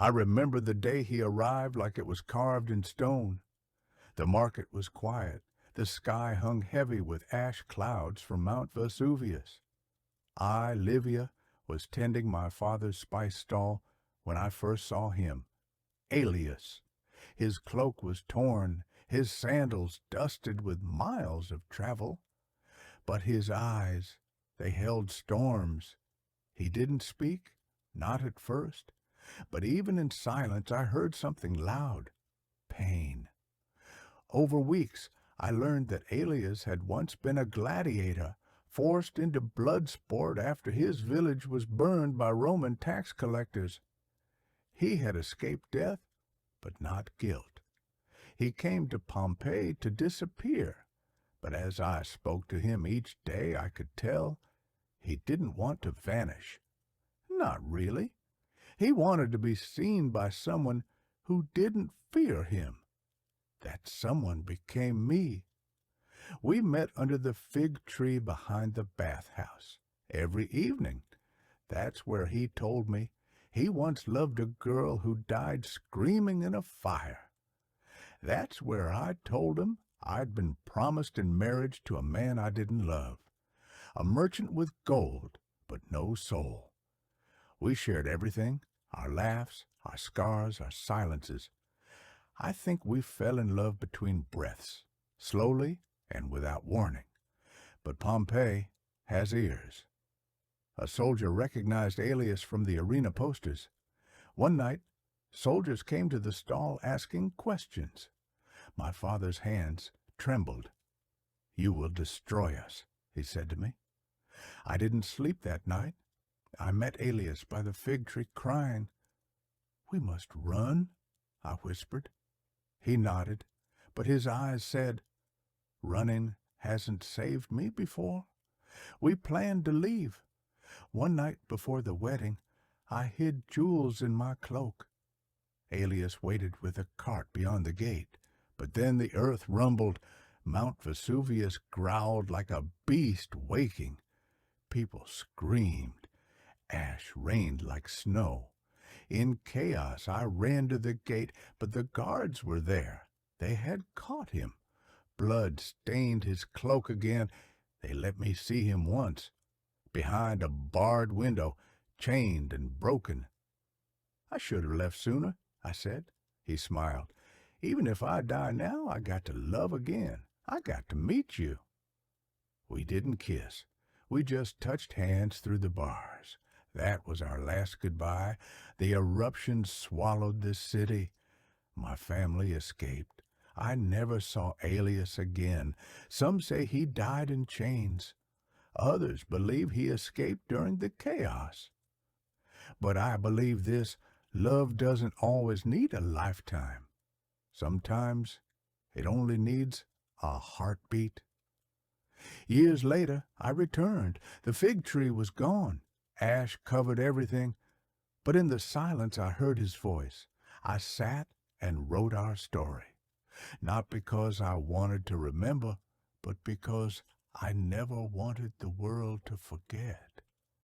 I remember the day he arrived like it was carved in stone. The market was quiet. The sky hung heavy with ash clouds from Mount Vesuvius. I, Livia, was tending my father's spice stall when I first saw him. Aelius. His cloak was torn, his sandals dusted with miles of travel. But his eyes, they held storms. He didn't speak, not at first, but even in silence I heard something loud. Pain. Over weeks, I learned that Aelius had once been a gladiator, forced into blood sport after his village was burned by Roman tax collectors. He had escaped death, but not guilt. He came to Pompeii to disappear, but as I spoke to him each day, I could tell he didn't want to vanish. Not really. He wanted to be seen by someone who didn't fear him. That someone became me. We met under the fig tree behind the bathhouse every evening. That's where he told me he once loved a girl who died screaming in a fire. That's where I told him I'd been promised in marriage to a man I didn't love, a merchant with gold, but no soul. We shared everything, our laughs, our scars, our silences. I think we fell in love between breaths, slowly and without warning. But Pompeii has ears. A soldier recognized Aelius from the arena posters. One night, soldiers came to the stall asking questions. My father's hands trembled. "You will destroy us," he said to me. I didn't sleep that night. I met Aelius by the fig tree crying. "We must run," I whispered. He nodded, but his eyes said, "Running hasn't saved me before." We planned to leave. One night before the wedding, I hid jewels in my cloak. Aelius waited with a cart beyond the gate, but then the earth rumbled. Mount Vesuvius growled like a beast waking. People screamed. Ash rained like snow. In chaos, I ran to the gate, but the guards were there. They had caught him. Blood stained his cloak again. They let me see him once, behind a barred window, chained and broken. "I should have left sooner," I said. He smiled. "Even if I die now, I got to love again. I got to meet you." We didn't kiss. We just touched hands through the bars. That was our last goodbye. The eruption swallowed this city. My family escaped. I never saw Aelius again. Some say he died in chains. Others believe he escaped during the chaos. But I believe this: love doesn't always need a lifetime. Sometimes it only needs a heartbeat. Years later, I returned. The fig tree was gone. Ash covered everything, but in the silence I heard his voice. I sat and wrote our story, not because I wanted to remember, but because I never wanted the world to forget.